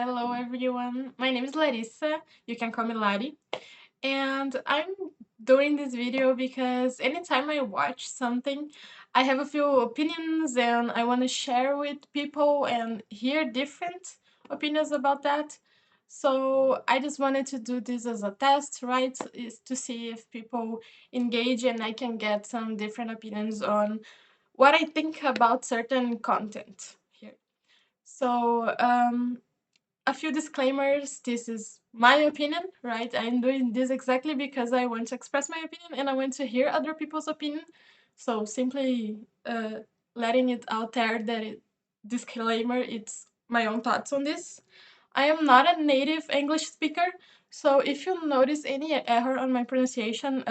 Hello everyone, my name is Larissa, you can call me Lari, and I'm doing this video because anytime I watch something, I have a few opinions and I want to share with people and hear different opinions about that. So I just wanted to do this as a test, right? Is to see if people engage and I can get some different opinions on what I think about certain content here. So, a few disclaimers. This is my opinion, right? I'm doing this exactly because I want to express my opinion and I want to hear other people's opinion. So simply letting it out there that disclaimer, it's my own thoughts on this. I am not a native English speaker, so if you notice any error on my pronunciation,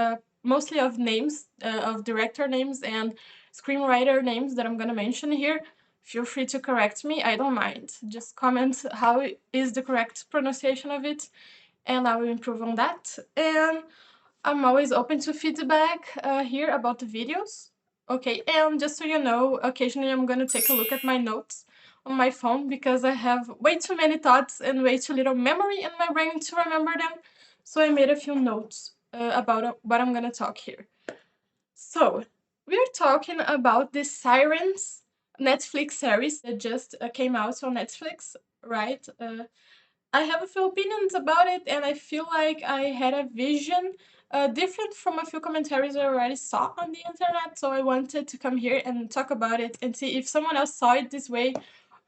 mostly of names, of director names and screenwriter names that I'm gonna mention here, feel free to correct me. I don't mind. Just comment how is the correct pronunciation of it, and I will improve on that. And I'm always open to feedback here about the videos. Okay, and just so you know, occasionally I'm gonna take a look at my notes on my phone because I have way too many thoughts and way too little memory in my brain to remember them. So I made a few notes about what I'm gonna talk here. So, we're talking about the Sirens Netflix series that just came out on Netflix, right? I have a few opinions about it, and I feel like I had a vision different from a few commentaries I already saw on the internet. So I wanted to come here and talk about it and see if someone else saw it this way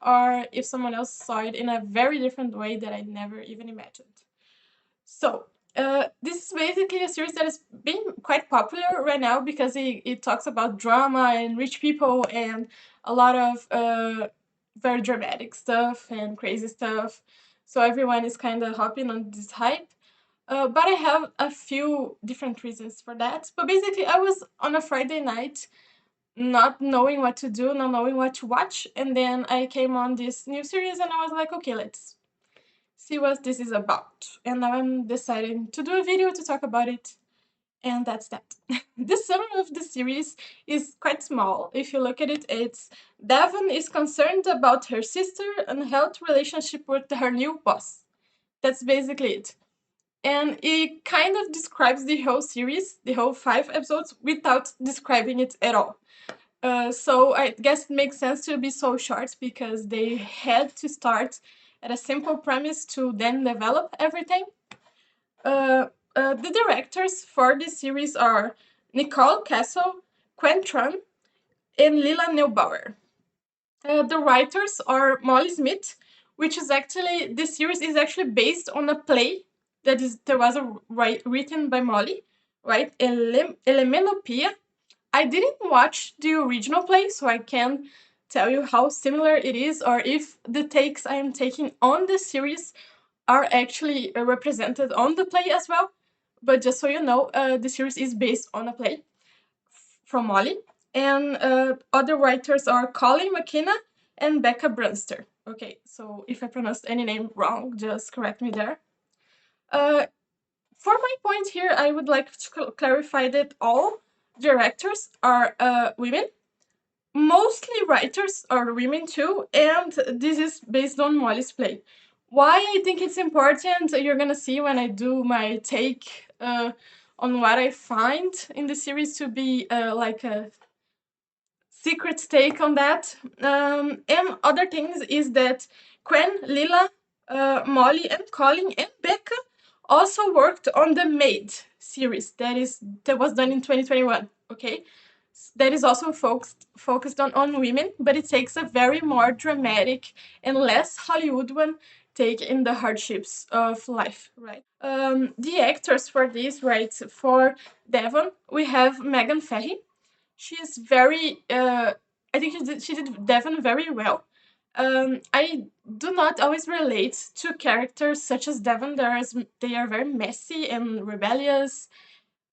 or if someone else saw it in a very different way that I never even imagined. So, this is basically a series that is being quite popular right now because it talks about drama and rich people and a lot of very dramatic stuff and crazy stuff. So everyone is kind of hopping on this hype. But I have a few different reasons for that. But basically, I was on a Friday night, not knowing what to do, not knowing what to watch, and then I came on this new series, and I was like, okay, let's see what this is about. And now I'm deciding to do a video to talk about it. And that's that. The summary of the series is quite small. If you look at it, it's Devon is concerned about her sister and health relationship with her new boss. That's basically it. And it kind of describes the whole series, the whole 5 episodes, without describing it at all. So I guess it makes sense to be so short because they had to start at a simple premise to then develop everything. The directors for this series are Nicole Castle, Quen Tran, and Lila Neubauer. The writers are Molly Smith, which is actually this series is actually based on a play there was written by Molly, right? Elemenopia. I didn't watch the original play, so I can't tell you how similar it is or if the takes I am taking on the series are actually represented on the play as well. But just so you know, the series is based on a play from Molly. And other writers are Colin McKenna and Becca Brunster. Okay, so if I pronounced any name wrong, just correct me there. Uh, for my point here, I would like to clarify that all directors are women. Mostly writers are women too, and this is based on Molly's play. Why I think it's important, you're gonna see when I do my take on what I find in the series to be like a secret take on that. And other things is that Quen, Lila, Molly, and Colin and Becca also worked on the Maid series that was done in 2021. Okay, that is also focused on women, but it takes a very more dramatic and less Hollywood one take in the hardships of life, right? The actors for this, right? For Devon, we have Megan Ferry. She's very. I think she did Devon very well. I do not always relate to characters such as Devon. They are very messy and rebellious.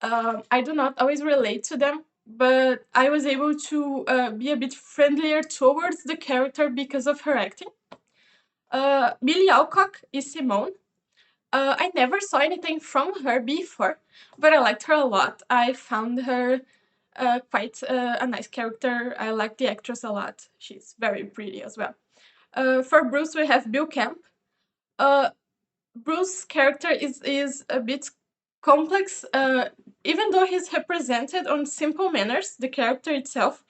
I do not always relate to them, but I was able to be a bit friendlier towards the character because of her acting. Billy Alcock is Simone. I never saw anything from her before, but I liked her a lot. I found her quite a nice character. I like the actress a lot. She's very pretty as well. For Bruce, we have Bill Camp. Uh, Bruce's character is a bit complex, even though he's represented on simple manners. The character itself,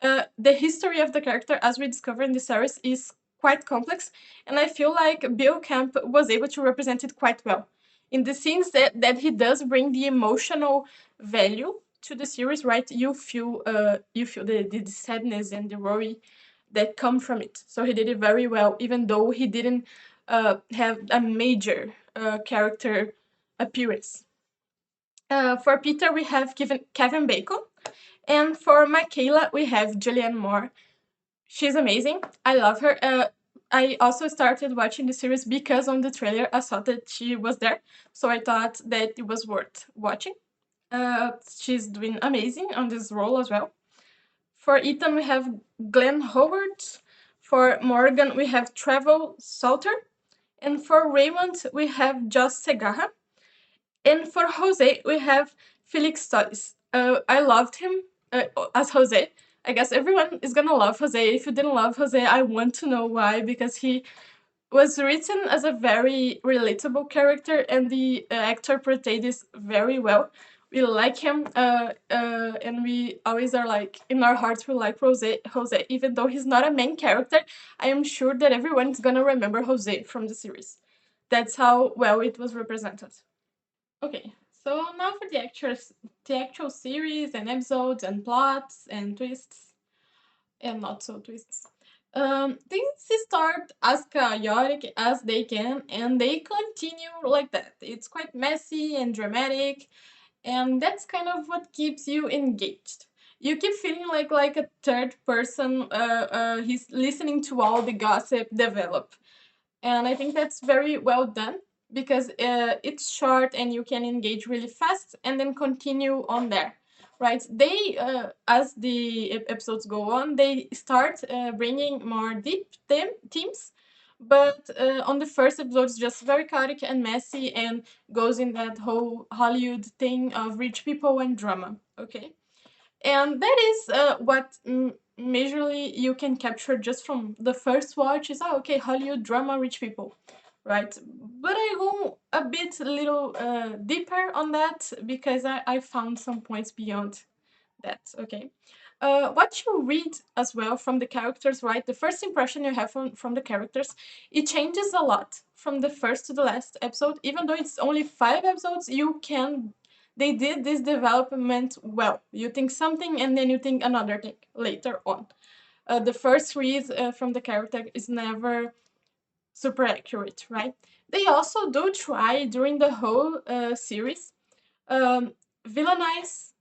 the history of the character, as we discover in the series, is quite complex, and I feel like Bill Camp was able to represent it quite well. In the scenes that he does bring the emotional value to the series, right? You feel the sadness and the worry that come from it. So he did it very well, even though he didn't have a major character appearance. For Peter, we have Kevin Bacon, and for Michaela, we have Julianne Moore. She's amazing. I love her. I also started watching the series because on the trailer I saw that she was there, so I thought that it was worth watching. She's doing amazing on this role as well. For Ethan, we have Glenn Howard. For Morgan, we have Trevor Salter. And for Raymond, we have Josh Segarra. And for Jose, we have Felix Solis. I loved him as Jose. I guess everyone is gonna love Jose. If you didn't love Jose, I want to know why, because he was written as a very relatable character, and the actor portrayed this very well. We like him, and we always are like in our hearts. We like Jose, even though he's not a main character. I am sure that everyone's gonna remember Jose from the series. That's how well it was represented. Okay, so now for the actual series and episodes and plots and twists and not so twists. Things start as chaotic as they can, and they continue like that. It's quite messy and dramatic, and that's kind of what keeps you engaged. You keep feeling like a third person. He's listening to all the gossip develop, and I think that's very well done because it's short and you can engage really fast and then continue on there, right? They as the episodes go on, they start bringing more deep themes, but on the first episode it's just very chaotic and messy and goes in that whole Hollywood thing of rich people and drama. Okay, and that is what majorly you can capture just from the first watch is, oh, okay, Hollywood drama, rich people, right? But I go a bit a little deeper on that because I found some points beyond that. Okay, what you read as well from the characters, right? The first impression you have from the characters, it changes a lot from the first to the last episode. Even though it's only 5 episodes, you can they did this development well. You think something and then you think another thing later on. The first read from the character is never super accurate, right? They also do try during the whole series um, villainize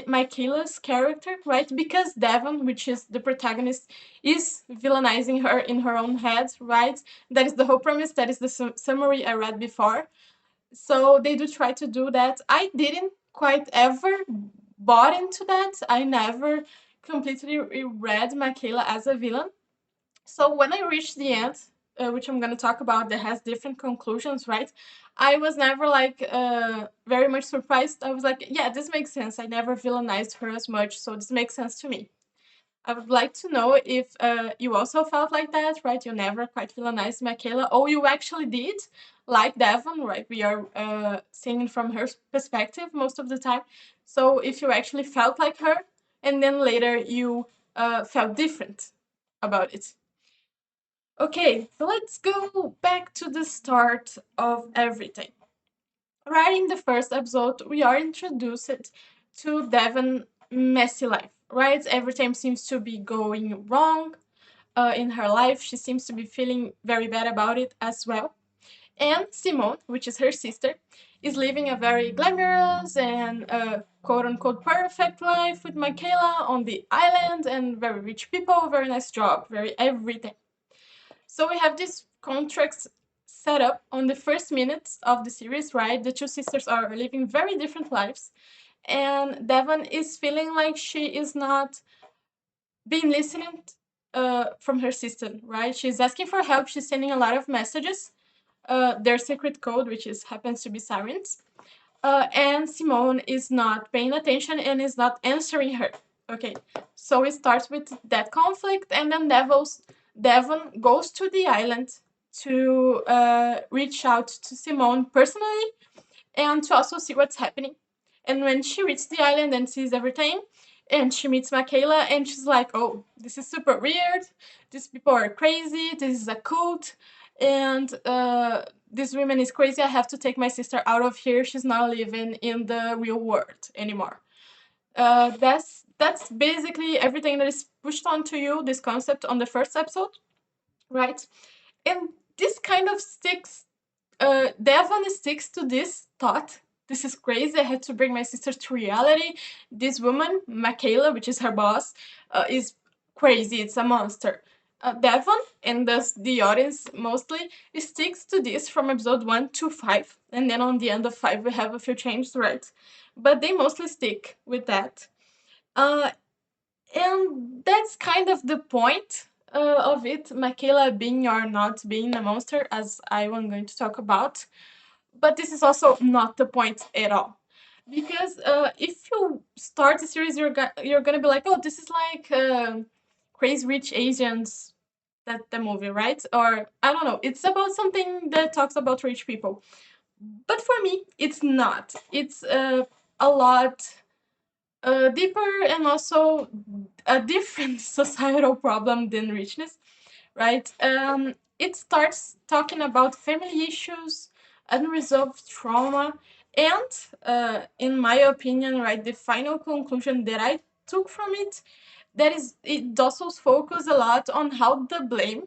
Michaela's character, right? Because Devon, which is the protagonist, is villainizing her in her own head, right? That is the whole premise. That is the summary I read before. So they do try to do that. I didn't quite ever bought into that. I never completely read Michaela as a villain. So when I reached the end, which I'm going to talk about, that has different conclusions, right? I was never like very much surprised. I was like, yeah, this makes sense. I never villainized her as much, so this makes sense to me. I would like to know if you also felt like that, right? You never quite villainized Michaela, or you actually did, like Devon, right? We are seeing from her perspective most of the time. So if you actually felt like her, and then later you felt different about it. Okay, so let's go back to the start of everything. Right in the first episode, we are introduced to Devon's messy life, right? Everything seems to be going wrong in her life. She seems to be feeling very bad about it as well. And Simone, which is her sister, is living a very glamorous and quote unquote perfect life with Michaela on the island and very rich people, very nice job, very everything. So we have these contracts set up on the first minutes of the series, right? The two sisters are living very different lives, and Devon is feeling like she is not being listened from her sister, right? She's asking for help. She's sending a lot of messages. Their secret code, which is happens to be Sirens, and Simone is not paying attention and is not answering her. Okay, so it starts with that conflict, and then Devon goes to the island to reach out to Simone personally and to also see what's happening. And when she reaches the island and sees everything, and she meets Michaela, and she's like, "Oh, this is super weird. These people are crazy. This is a cult, and this woman is crazy. I have to take my sister out of here. She's not living in the real world anymore." That's basically everything that is pushed onto you. This concept on the first episode, right? And this kind of sticks Devon sticks to this thought. This is crazy. I had to bring my sister to reality. This woman, Michaela, which is her boss, is crazy. It's a monster. Devon, and thus the audience mostly, sticks to this from episode 1 to 5. And then on the end of 5, we have a few changes, right? But they mostly stick with that. Uh, and that's kind of the point of it. Michaela being or not being a monster, as I am going to talk about. But this is also not the point at all. Because if you start the series, you're gonna be like, oh, this is like Crazy Rich Asians, that the movie, right? Or I don't know. It's about something that talks about rich people. But for me, it's not. It's a lot deeper and also a different societal problem than richness, right? It starts talking about family issues, unresolved trauma, and in my opinion, right, the final conclusion that I took from it, that is, it also focuses a lot on how the blame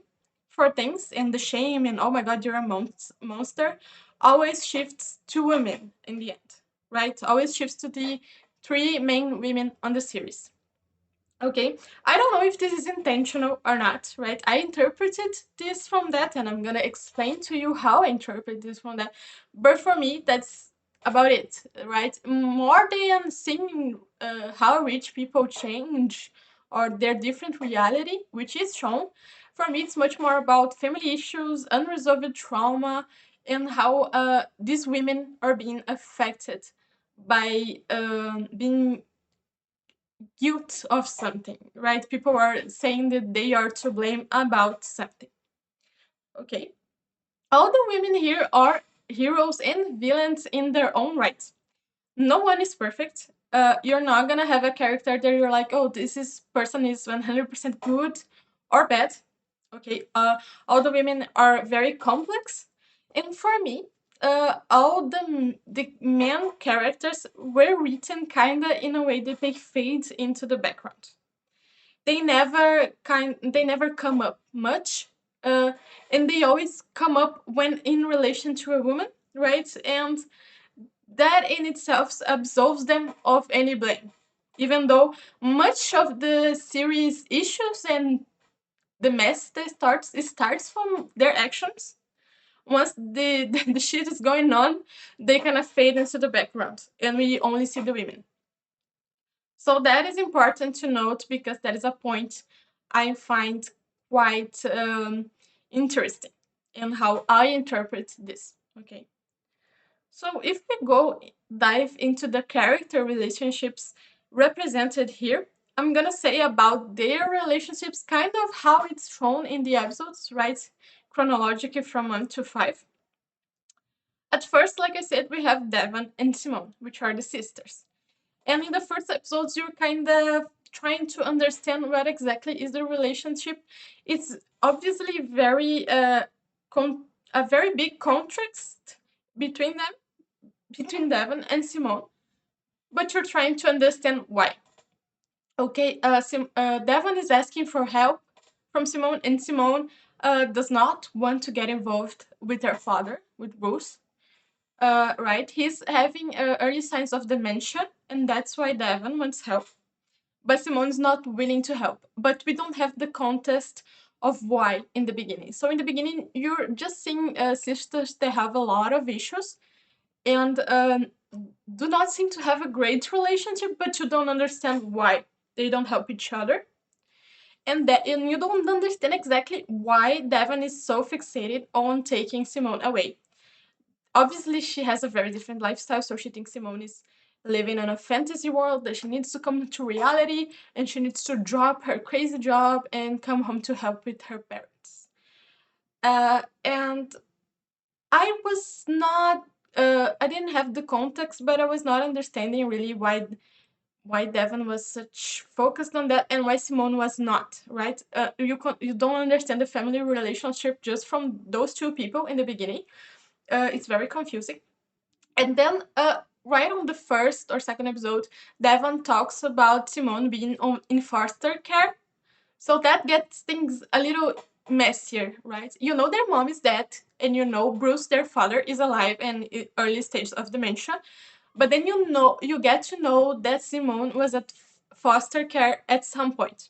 for things and the shame and oh my god, you're a monster always shifts to women in the end, right? Always shifts to the three main women on the series. Okay, I don't know if this is intentional or not, right? I interpreted this from that, and I'm gonna explain to you how I interpret this from that. But for me, that's about it, right? More than seeing how rich people change or their different reality, which is shown, for me, it's much more about family issues, unresolved trauma, and how these women are being affected by being guilt of something, right? People are saying that they are to blame about something. Okay. All the women here are heroes and villains in their own right. No one is perfect. You're not gonna have a character that you're like, oh, this is person is 100% good or bad. Okay. All the women are very complex, and for me, all the main characters were written kinda in a way that they fade into the background. They never come up much, uh, and they always come up when in relation to a woman, right? And that in itself absolves them of any blame, even though much of the series issues and the mess that starts, it starts from their actions. Once the shit is going on, they kind of fade into the background and we only see the women. So that is important to note because that is a point I find quite interesting in how I interpret this. Okay. So if we go dive into the character relationships represented here, I'm gonna say about their relationships, kind of how it's shown in the episodes, right? Chronologically from 1 to 5. At first, like I said, we have Devon and Simone, which are the sisters. And in the first episodes, you're kind of trying to understand what exactly is the relationship. It's obviously a very big contrast between them, between Devon and Simone, but you're trying to understand why. Okay, Devon is asking for help from Simone, and Simone does not want to get involved with her father, with Bruce. Right, he's having early signs of dementia, and that's why Devon wants help. But Simone's not willing to help. But we don't have the context of why in the beginning. So in the beginning, you're just seeing sisters that have a lot of issues and do not seem to have a great relationship, but you don't understand why they don't help each other. And you don't understand exactly why Devon is so fixated on taking Simone away. Obviously, she has a very different lifestyle, so she thinks Simone is living in a fantasy world, that she needs to come to reality and she needs to drop her crazy job and come home to help with her parents. And I was not. I didn't have the context, but I was not understanding really why Devon was such focused on that and why Simone was not. Right? You don't understand the family relationship just from those two people in the beginning. It's very confusing. And then, right on the first or second episode, Devon talks about Simone being in foster care. So that gets things a little messier, right? You know their mom is dead, and you know Bruce, their father, is alive and in early stages of dementia. But then you get to know that Simone was at foster care at some point.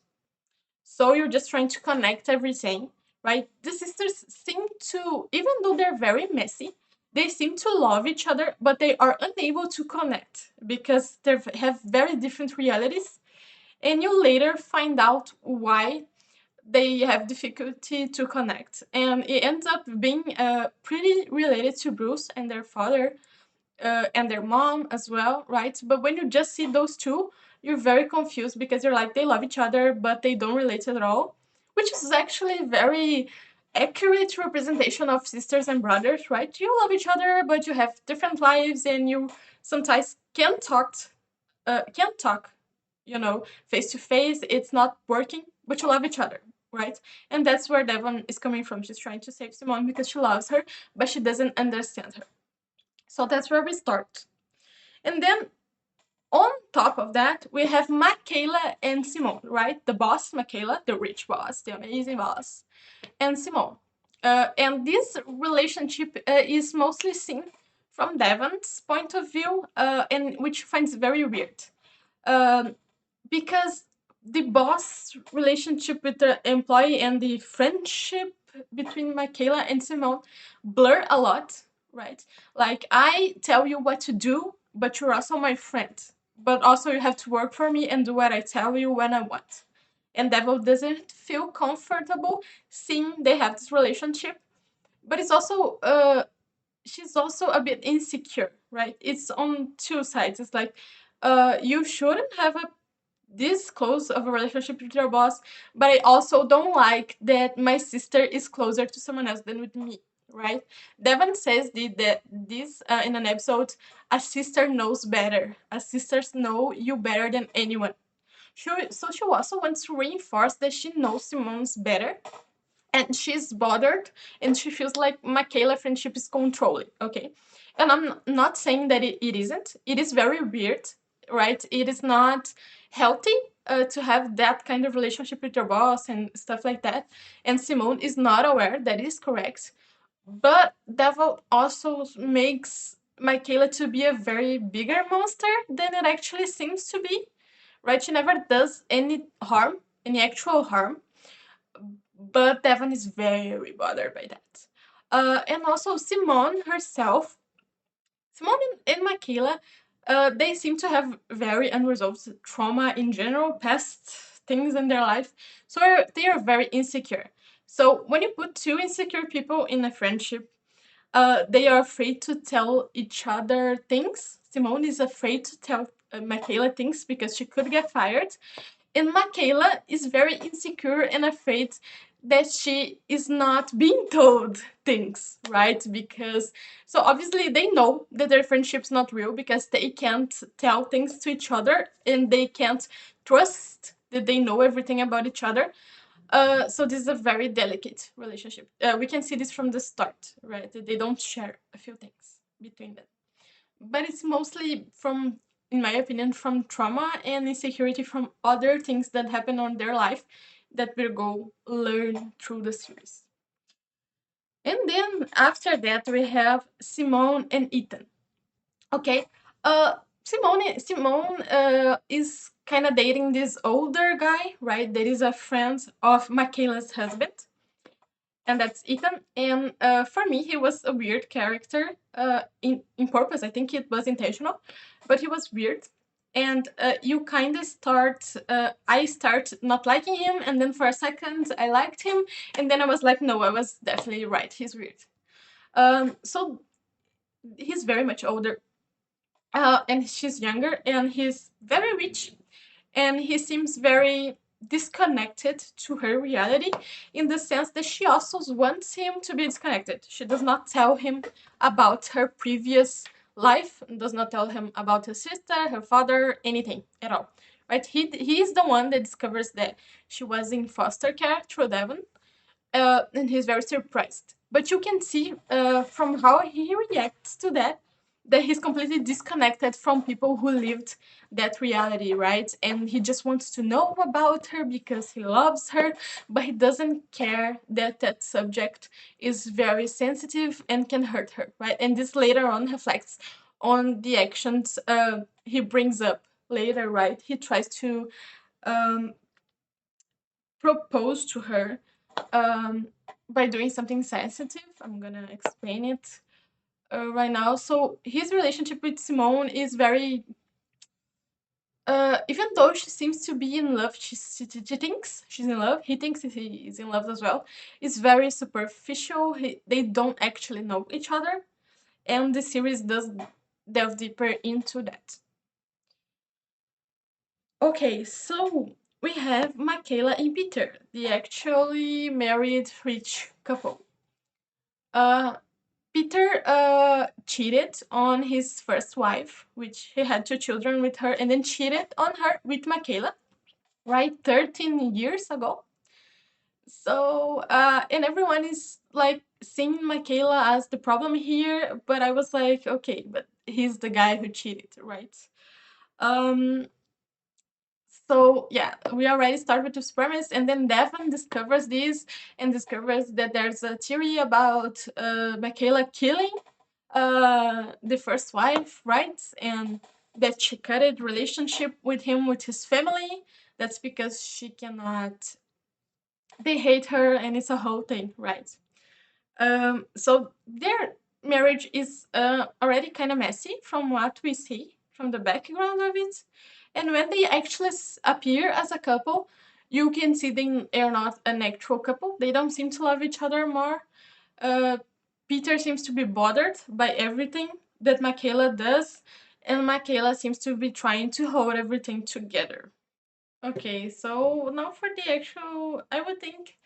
So you're just trying to connect everything, right? The sisters seem to, even though they're very messy, they seem to love each other, but they are unable to connect because they have very different realities. And you later find out why they have difficulty to connect. And it ends up being pretty related to Bruce and their father, and their mom as well, right? But when you just see those two, you're very confused because you're like, they love each other, but they don't relate at all, which is actually very accurate representation of sisters and brothers, right? You love each other, but you have different lives, and you sometimes can't talk, face to face. It's not working, but you love each other, right? And that's where Devon is coming from. She's trying to save Simone because she loves her, but she doesn't understand her. So that's where we start. And then on top of that, we have Michaela and Simone, right? The boss, Michaela, the rich boss, the amazing boss, and Simone. And this relationship is mostly seen from Devon's point of view, and which finds very weird. Um, because the boss relationship with the employee and the friendship between Michaela and Simone blur a lot, right? Like, I tell you what to do, but you're also my friend. But also, you have to work for me and do what I tell you when I want. And Devil doesn't feel comfortable seeing they have this relationship. But it's also, she's also a bit insecure, right? It's on two sides. It's like, you shouldn't have this close of a relationship with your boss, but I also don't like that my sister is closer to someone else than with me, right? Devon says that this in an episode, a sister knows better. A sisters know you better than anyone. So she also wants to reinforce that she knows Simone's better, and she's bothered, and she feels like Michaela friendship is controlling, okay? And I'm not saying that it isn't. It is very weird, right? It is not healthy to have that kind of relationship with your boss and stuff like that. And Simone is not aware that is correct. But Devil also makes Michaela to be a very bigger monster than it actually seems to be, right? She never does any harm, any actual harm, but Devon is very bothered by that. And also Simone herself, Simone and Michaela, they seem to have very unresolved trauma in general, past things in their life. So they are very insecure. So when you put two insecure people in a friendship, they are afraid to tell each other things. Simone is afraid to tell Michaela things because she could get fired. And Michaela is very insecure and afraid that she is not being told things, right? Because, so obviously they know that their friendship's not real because they can't tell things to each other and they can't trust that they know everything about each other. So this is a very delicate relationship. We can see this from the start, right? They don't share a few things between them, but it's mostly from, in my opinion, from trauma and insecurity from other things that happen on their life that we'll go learn through the series. And then after that we have Simone and Ethan. Okay, Simone is kind of dating this older guy, right? That is a friend of Michaela's husband, and that's Ethan. And for me, he was a weird character. In purpose, I think it was intentional, but he was weird. And you kind of start. I start not liking him, and then for a second I liked him, and then I was like, no, I was definitely right. He's weird. So he's very much older, and she's younger, and he's very rich, and he seems very disconnected to her reality, in the sense that she also wants him to be disconnected. She does not tell him about her previous life, does not tell him about her sister, her father, anything at all. Right? He is the one that discovers that she was in foster care through Devon, and he's very surprised. But you can see from how he reacts to that, that he's completely disconnected from people who lived that reality, right? And he just wants to know about her because he loves her, but he doesn't care that that subject is very sensitive and can hurt her, right? And this later on reflects on the actions he brings up later, right? He tries to um, propose to her um, by doing something sensitive. I'm gonna explain it right now. So his relationship with Simone is very, even though she seems to be in love, she thinks she's in love. He thinks he is in love as well. It's very superficial. They don't actually know each other, and the series does delve deeper into that. Okay, so we have Michaela and Peter, the actually married rich couple. Uh, Peter cheated on his first wife, which he had two children with her, and then cheated on her with Michaela, right? 13 years ago. So, and everyone is like seeing Michaela as the problem here, but I was like, okay, but he's the guy who cheated, right? Um, so yeah, we already start with this premise, and then Devon discovers this and discovers that there's a theory about Michaela killing the first wife, right? And that she cut a relationship with him with his family. That's because she cannot. They hate her, and it's a whole thing, right? So their marriage is already kind of messy from what we see from the background of it. And when they actually appear as a couple, you can see they are not an actual couple. They don't seem to love each other more. uh, Peter seems to be bothered by everything that Michaela does, and Michaela seems to be trying to hold everything together. Okay, so now for the actual, I would think,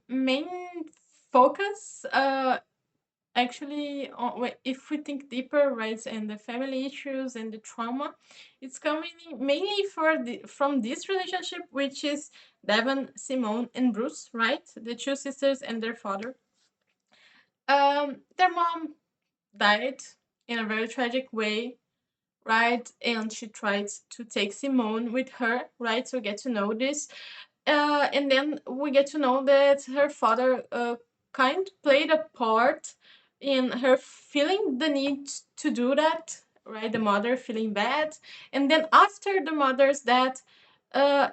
main focus, actually, if we think deeper, right, and the family issues and the trauma, it's coming mainly from this relationship, which is Devon, Simone, and Bruce, right, the two sisters and their father. Their mom died in a very tragic way, right? And she tried to take Simone with her, right? To get to know this. And then we get to know that her father kind played a part in her feeling the need to do that, right? The mother feeling bad. And then after the mother's death,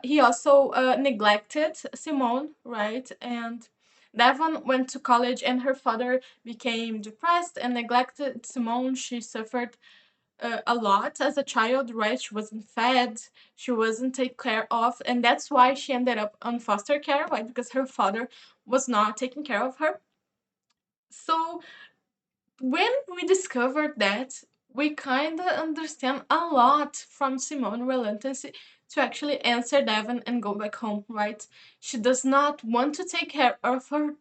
he also neglected Simone, right? And Devon went to college, and her father became depressed and neglected Simone. She suffered a lot as a child, right? She wasn't fed, she wasn't taken care of, and that's why she ended up on foster care, right? Because her father was not taking care of her. So when we discovered that, we kind of understand a lot from Simone reluctance to actually answer Devon and go back home, right? She does not want to take care of her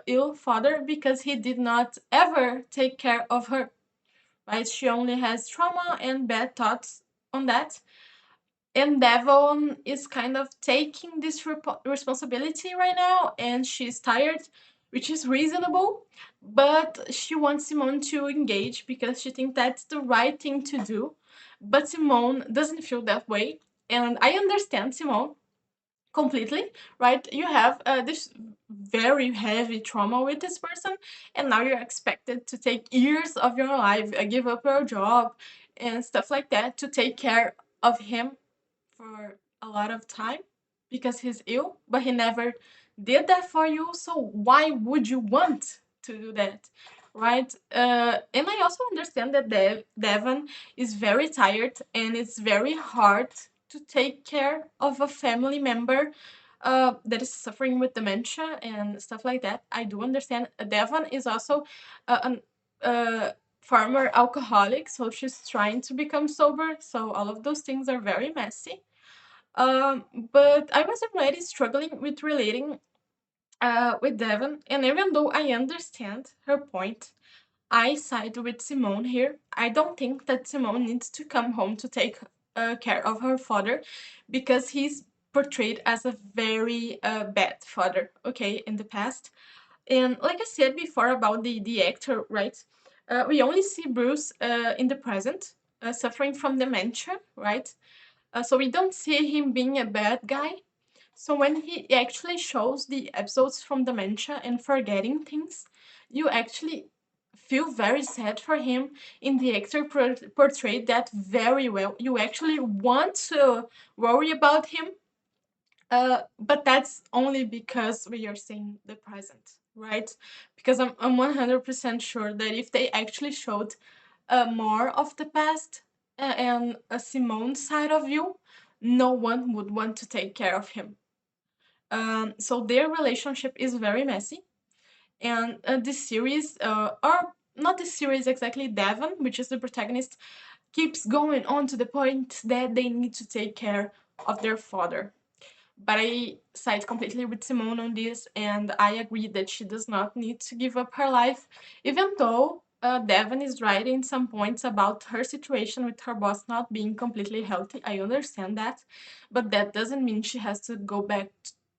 ill father because he did not ever take care of her, right? She only has trauma and bad thoughts on that. And Devon is kind of taking this responsibility right now, and she's tired, which is reasonable. But she wants Simone to engage because she thinks that's the right thing to do. But Simone doesn't feel that way. And I understand Simone completely, right? You have this very heavy trauma with this person, and now you're expected to take years of your life, give up your job and stuff like that to take care of him for a lot of time because he's ill, but he never did that for you. So why would you want to do that? Right? And I also understand that Devon is very tired and it's very hard to take care of a family member that is suffering with dementia and stuff like that. I do understand. Devon is also an former alcoholic, so she's trying to become sober. So all of those things are very messy. But I was already struggling with relating with Devon, and even though I understand her point, I side with Simone here. I don't think that Simone needs to come home to take care of her father because he's portrayed as a very bad father, okay, in the past. And like I said before about the actor, right? We only see Bruce in the present, suffering from dementia, right? So we don't see him being a bad guy. So when he actually shows the episodes from dementia and forgetting things, you actually feel very sad for him. In the actor portrayed that very well. You actually want to worry about him, but that's only because we are seeing the present, right? Because I'm 100% sure that if they actually showed more of the past and a Simone side of you, no one would want to take care of him. So their relationship is very messy, and this series, or not this series exactly, Devon, which is the protagonist, keeps going on to the point that they need to take care of their father. But I side completely with Simone on this, and I agree that she does not need to give up her life, even though Devon is right in some points about her situation with her boss not being completely healthy. I understand that, but that doesn't mean she has to go back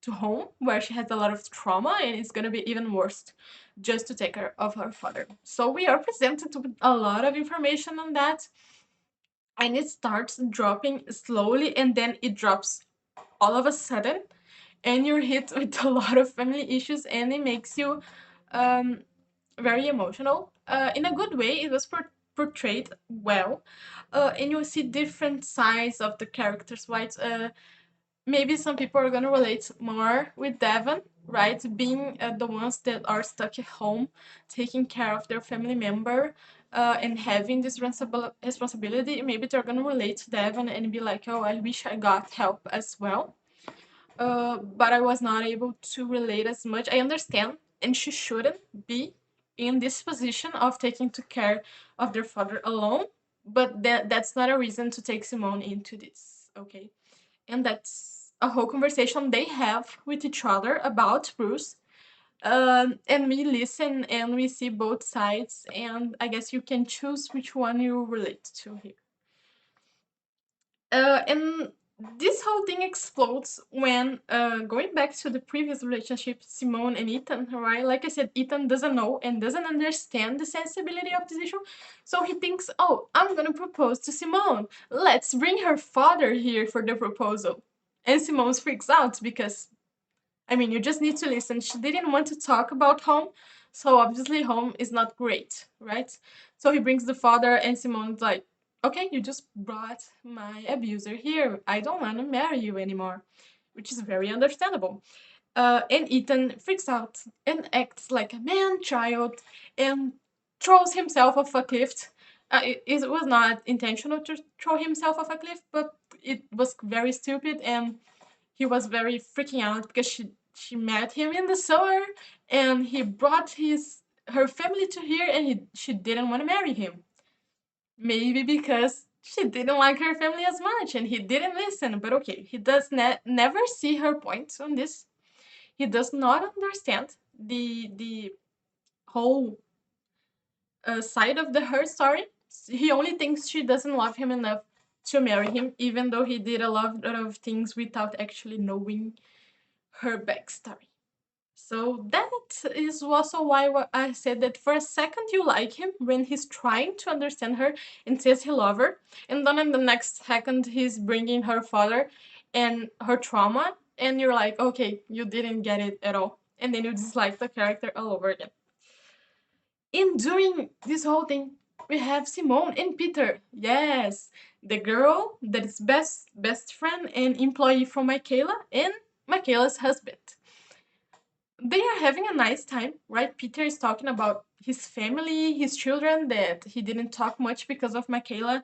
to home where she has a lot of trauma and it's gonna be even worse just to take care of her father. So we are presented with a lot of information on that, and it starts dropping slowly and then it drops all of a sudden, and you're hit with a lot of family issues, and it makes you um, very emotional. In a good way, it was portrayed well, and you see different sides of the characters. Right? Maybe some people are gonna relate more with Devon, right? Being the ones that are stuck at home, taking care of their family member. And having this responsibility, maybe they're gonna relate to Devon and be like, "Oh, I wish I got help as well." But I was not able to relate as much. I understand, and she shouldn't be in this position of taking to care of their father alone. But that's not a reason to take Simone into this, okay? And that's a whole conversation they have with each other about Bruce. And we listen and we see both sides, and I guess you can choose which one you relate to here. And this whole thing explodes when, going back to the previous relationship, Simone and Ethan, right? Like I said, Ethan doesn't know and doesn't understand the sensibility of this issue. So he thinks, oh, I'm gonna propose to Simone. Let's bring her father here for the proposal. And Simone freaks out because, I mean, you just need to listen. She didn't want to talk about home, so obviously home is not great, right? So he brings the father, and Simone's like, okay, you just brought my abuser here. I don't want to marry you anymore, which is very understandable. And Ethan freaks out and acts like a man child and throws himself off a cliff. It was not intentional to throw himself off a cliff, but it was very stupid, and he was very freaking out because she met him in the sewer, and he brought his her family to here, and she didn't want to marry him. Maybe because she didn't like her family as much and he didn't listen. But okay, he does never see her point on this. He does not understand the whole side of the her story. He only thinks she doesn't love him enough to marry him, even though he did a lot of things without actually knowing her backstory. So that is also why I said that for a second you like him when he's trying to understand her and says he loves her, and then in the next second he's bringing her father and her trauma, and you're like, okay, you didn't get it at all, and then you dislike the character all over again. In doing this whole thing, we have Simone and Peter. Yes, the girl that is best friend and employee from Michaela and Michaela's husband. They are having a nice time, right? Peter is talking about his family, his children that he didn't talk much because of Michaela,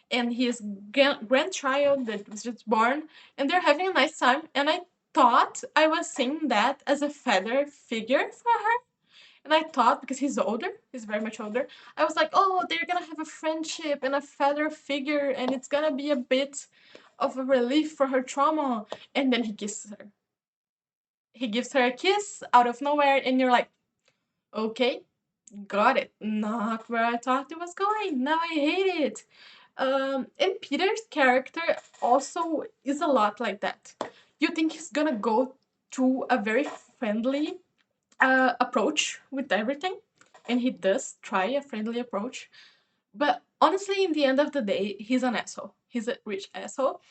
and his grandchild that was just born, and they're having a nice time. And I thought I was seeing that as a father figure for her. And I thought, because he's older, he's very much older, I was like, oh, they're gonna have a friendship and a father figure, and it's gonna be a bit of a relief for her trauma, and then he kisses her. He gives her a kiss out of nowhere, and you're like, okay, got it. Not where I thought it was going. Now I hate it. And Peter's character also is a lot like that. You think he's gonna go to a very friendly approach with everything, and he does try a friendly approach. But honestly, in the end of the day, he's an asshole. He's a rich asshole,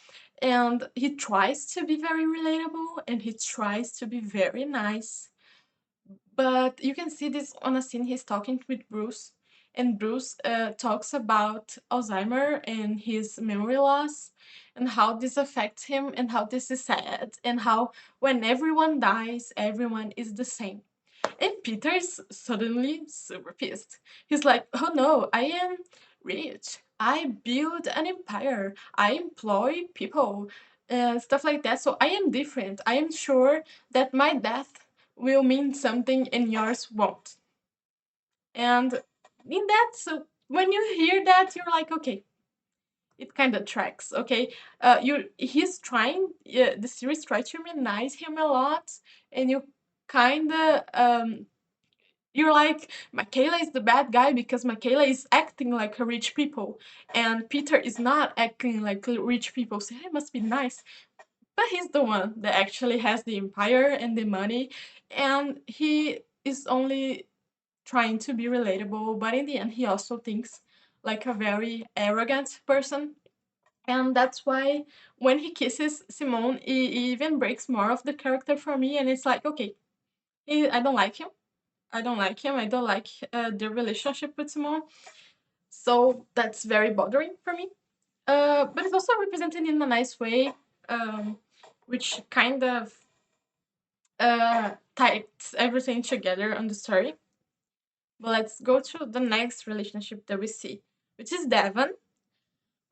and he tries to be very relatable, and he tries to be very nice, but you can see this on a scene he's talking with Bruce, and Bruce talks about Alzheimer and his memory loss, and how this affects him, and how this is sad, and how when everyone dies, everyone is the same. And Peter's suddenly super pissed. He's like, oh no, I am rich. I build an empire. I employ people, stuff like that. So I am different. I am sure that my death will mean something and yours won't. And in that, so when you hear that, you're like, okay, it kind of tracks. Okay, he's trying. The series tries to humanize him a lot, and you kind of you're like, Michaela is the bad guy because Michaela is acting like a rich people, and Peter is not acting like rich people. So he must be nice, but he's the one that actually has the empire and the money, and he is only trying to be relatable. But in the end, he also thinks like a very arrogant person, and that's why when he kisses Simone, he even breaks more of the character for me, and it's like, okay, I don't like him. I don't like him. I don't like the relationship with Simone. So that's very bothering for me. But it's also represented in a nice way, um, which kind of ties everything together on the story. But let's go to the next relationship that we see, which is Devon,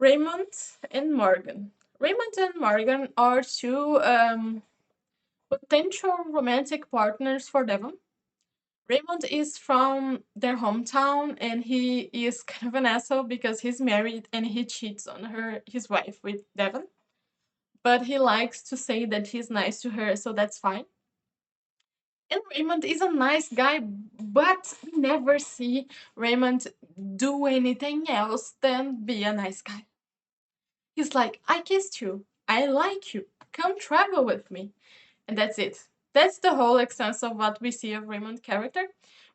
Raymond, and Morgan. Raymond and Morgan are two potential romantic partners for Devon. Raymond is from their hometown, and he is kind of an asshole because he's married and he cheats on his wife with Devon. But he likes to say that he's nice to her, so that's fine. And Raymond is a nice guy, but we never see Raymond do anything else than be a nice guy. He's like, I kissed you. I like you. Come travel with me. And that's it. That's the whole extent of what we see of Raymond's character.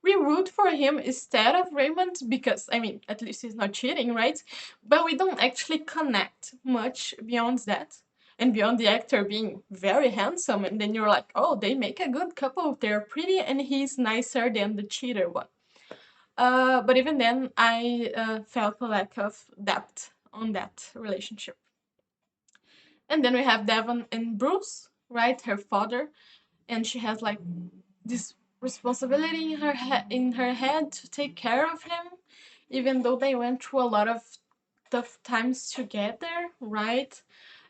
We root for him instead of Raymond because, I mean, at least he's not cheating, right? But we don't actually connect much beyond that. And beyond the actor being very handsome, and then you're like, oh, they make a good couple. They're pretty, and he's nicer than the cheater one. But even then, I felt a lack of depth on that relationship. And then we have Devon and Bruce, right? Her father, and she has like this responsibility in her head to take care of him, even though they went through a lot of tough times together, right?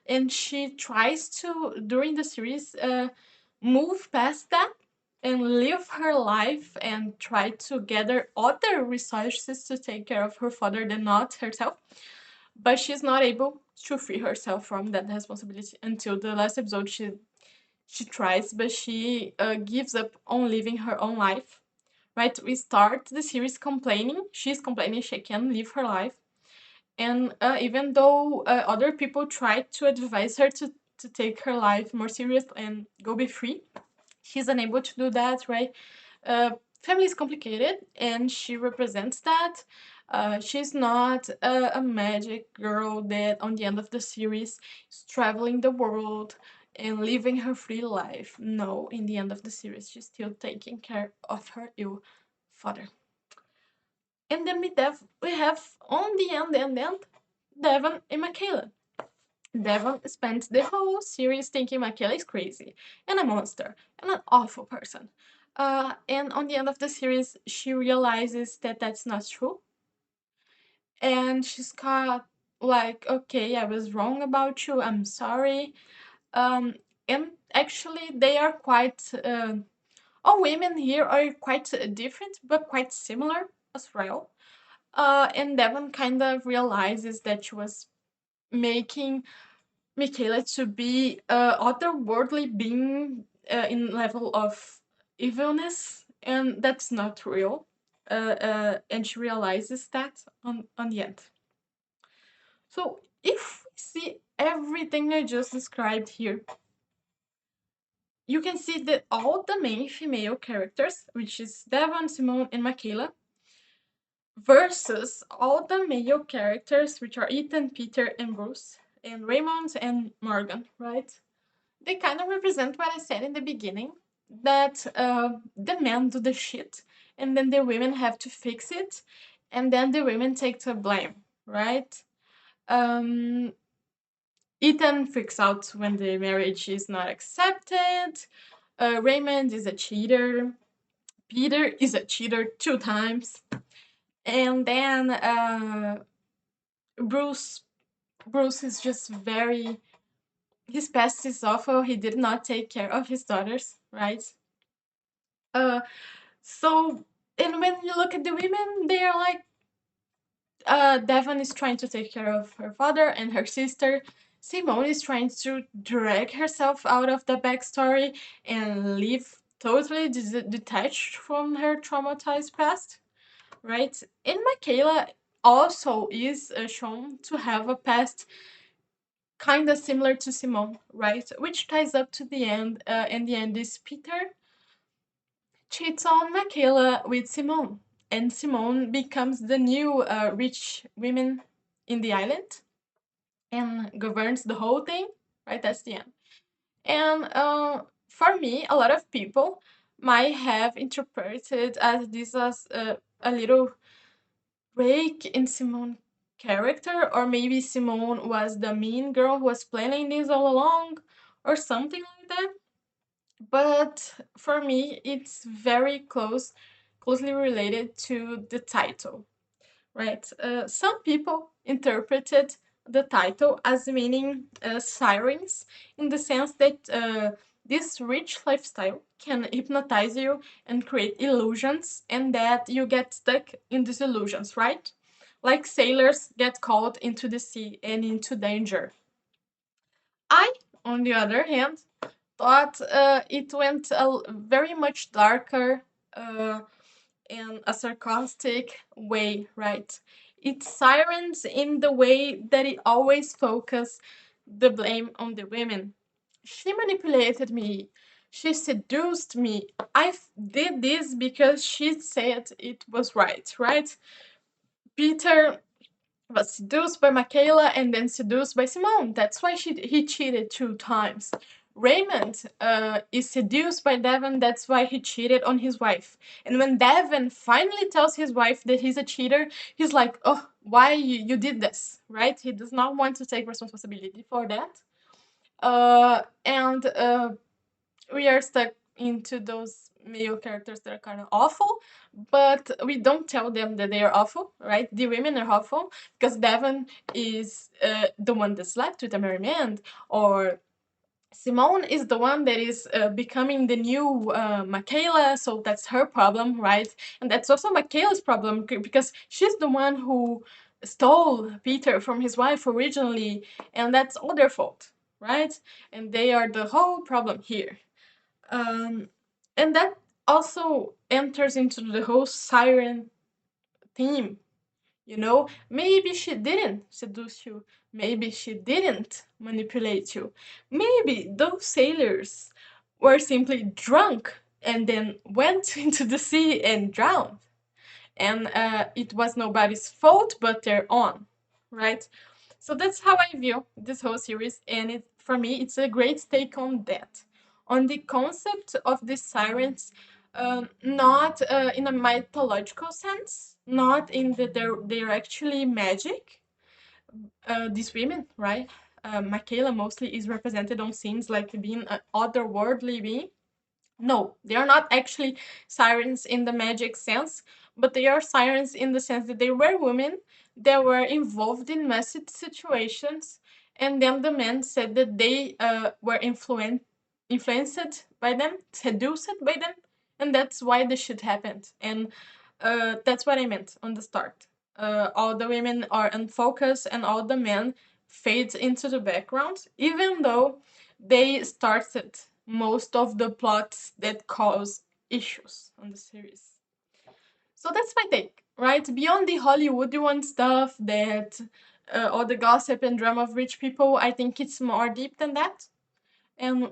And she tries to during the series move past that and live her life and try to gather other resources to take care of her father than not herself, but she's not able to free herself from that responsibility until the last episode. She tries, but she gives up on living her own life. Right? We start the series complaining. She's complaining she can live her life, and even though other people try to advise her to take her life more serious and go be free, she's unable to do that. Right? uh, Family is complicated, and she represents that. She's not a magic girl that, on the end of the series, is traveling the world and living her free life. No, in the end of the series, she's still taking care of her ill father. And then we have on the end, Devon and Michaela. Devon spent the whole series thinking Michaela is crazy and a monster and an awful person. And on the end of the series, she realizes that that's not true. And she's got like, okay, I was wrong about you. I'm sorry. Um, and actually, they are quite. All women here are quite different, but quite similar as well. And Devon kind of realizes that she was making Michaela to be otherworldly being in level of evilness, and that's not real. And she realizes that on the end. So if we see everything I just described here, you can see that all the main female characters, which is Devon, Simone, and Michaela, versus all the male characters, which are Ethan, Peter, and Bruce, and Raymond and Morgan, right? They kind of represent what I said in the beginning, that the men do the shit, and then the women have to fix it, and then the women take the blame, right? Um, Ethan freaks out when the marriage is not accepted. Raymond is a cheater. Peter is a cheater 2 times. And then Bruce Bruce is just very, his past is awful. He did not take care of his daughters, right? Uh so and when you look at the women, they are like Devon is trying to take care of her father and her sister. Simone is trying to drag herself out of the backstory and live totally detached from her traumatized past, right? And Michaela also is shown to have a past kind of similar to Simone, right? Which ties up to the end. And the end is Peter cheats on Michaela with Simone, and Simone becomes the new rich woman in the island and governs the whole thing, right? That's the end. And for me, a lot of people might have interpreted as this as a little break in Simone character, or maybe Simone was the mean girl who was planning this all along, or something like that. But for me, it's very closely related to the title, right? Some people interpreted the title as meaning sirens, in the sense that this rich lifestyle can hypnotize you and create illusions, and that you get stuck in these illusions, right? Like sailors get caught into the sea and into danger. I, on the other hand, thought it went very much darker uh, in a sarcastic way, right? It's sirens in the way that it always focus the blame on the women. She manipulated me. She seduced me. Did this because she said it was right? Peter was seduced by Michaela and then seduced by Simone. That's why he cheated 2 times. Raymond is seduced by Devon. That's why he cheated on his wife. And when Devon finally tells his wife that he's a cheater, he's like, "Oh, why you did this?" Right? He does not want to take responsibility for that. And we are stuck into those male characters that are kind of awful, but we don't tell them that they are awful, right? The women are awful because Devon is the one that slept with a married man, or Simone is the one that is becoming the new Michaela, so that's her problem, right? And that's also Michaela's problem because she's the one who stole Peter from his wife originally, and that's all their fault, right? And they are the whole problem here. Um, and that also enters into the whole siren theme. Maybe she didn't seduce you. Maybe she didn't manipulate you. Maybe those sailors were simply drunk and then went into the sea and drowned. And it was nobody's fault but their own, right? So that's how I view this whole series, and for me, it's a great take on that, on the concept of the sirens, not in a mythological sense, not in that they're actually magic. These women, right? Michaela mostly is represented on scenes like being an otherworldly being. No, they are not actually sirens in the magic sense, but they are sirens in the sense that they were women that were involved in messy situations, and then the men said that they were influenced by them, seduced by them, and that's why the shit happened. And that's what I meant on the start. All the women are unfocused, and all the men fades into the background, even though they started most of the plots that cause issues on the series. So that's my take, right? Beyond the Hollywood one stuff that all the gossip and drama of rich people, I think it's more deep than that. And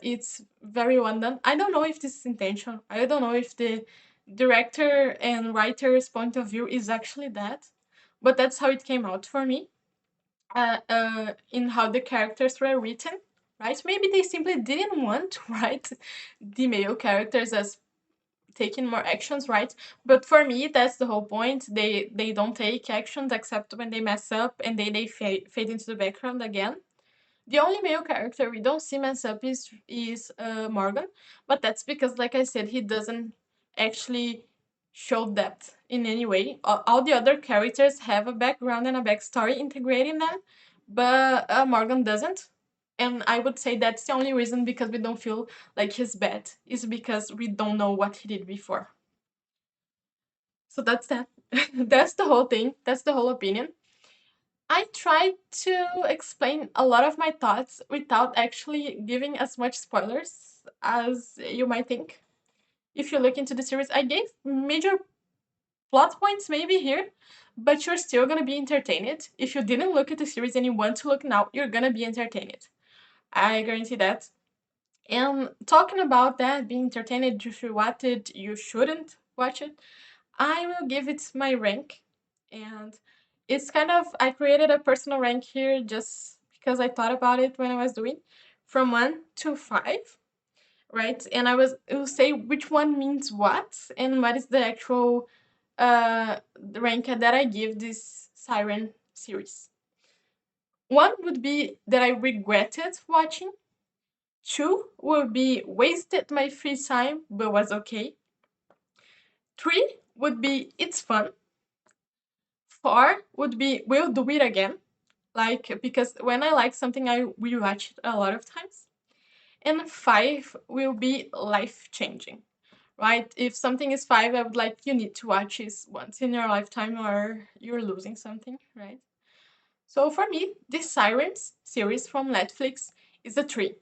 it's very well done. I don't know if this is intentional. I don't know if the director and writer's point of view is actually that, but that's how it came out for me. In how the characters were written, right? Maybe they simply didn't want to write the male characters as taking more actions, right? But for me, that's the whole point. They don't take actions except when they mess up and they fade into the background again. The only male character we don't see mess up is Morgan, but that's because, like I said, he doesn't actually show depth in any way. All the other characters have a background and a backstory integrating them, but Morgan doesn't. And I would say that's the only reason because we don't feel like he's bad is because we don't know what he did before. So that's that. That's the whole thing. That's the whole opinion. I tried to explain a lot of my thoughts without actually giving as much spoilers as you might think. If you look into the series, I gave major plot points maybe here, but you're still gonna be entertained. If you didn't look at the series and you want to look now, you're gonna be entertained. I guarantee that. And talking about that, being entertained, if you watch it, you shouldn't watch it. I will give it my rank. And it's kind of, I created a personal rank here just because I thought about it when I was doing from 1 to 5, right? And it will say which one means what and what is the actual the rank that I give this Siren series. One would be that I regretted watching. Two would be wasted my free time but was okay. Three would be it's fun. Four would be we'll do it again. Like because when I like something I rewatch it a lot of times. And five will be life changing. Right? If something is five, I would like you need to watch this once in your lifetime or you're losing something, right? So for me, this Sirens series from Netflix is a three.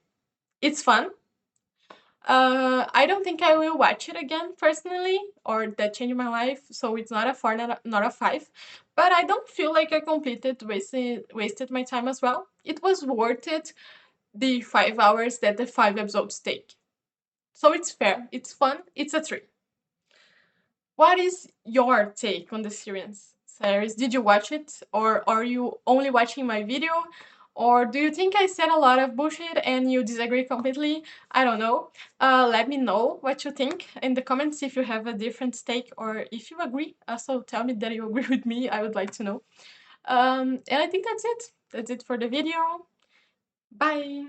It's fun. I don't think I will watch it again personally, or that changed my life. So it's not a four, not a five. But I don't feel like I completed wasted my time as well. It was worth it the 5 hours that the 5 episodes take. So it's fair. It's fun. It's a three. What is your take on the series? Did you watch it, or are you only watching my video? Or do you think I said a lot of bullshit and you disagree completely? I don't know. Let me know what you think in the comments if you have a different take or if you agree. Also, tell me that you agree with me. I would like to know. And I think that's it. That's it for the video. Bye.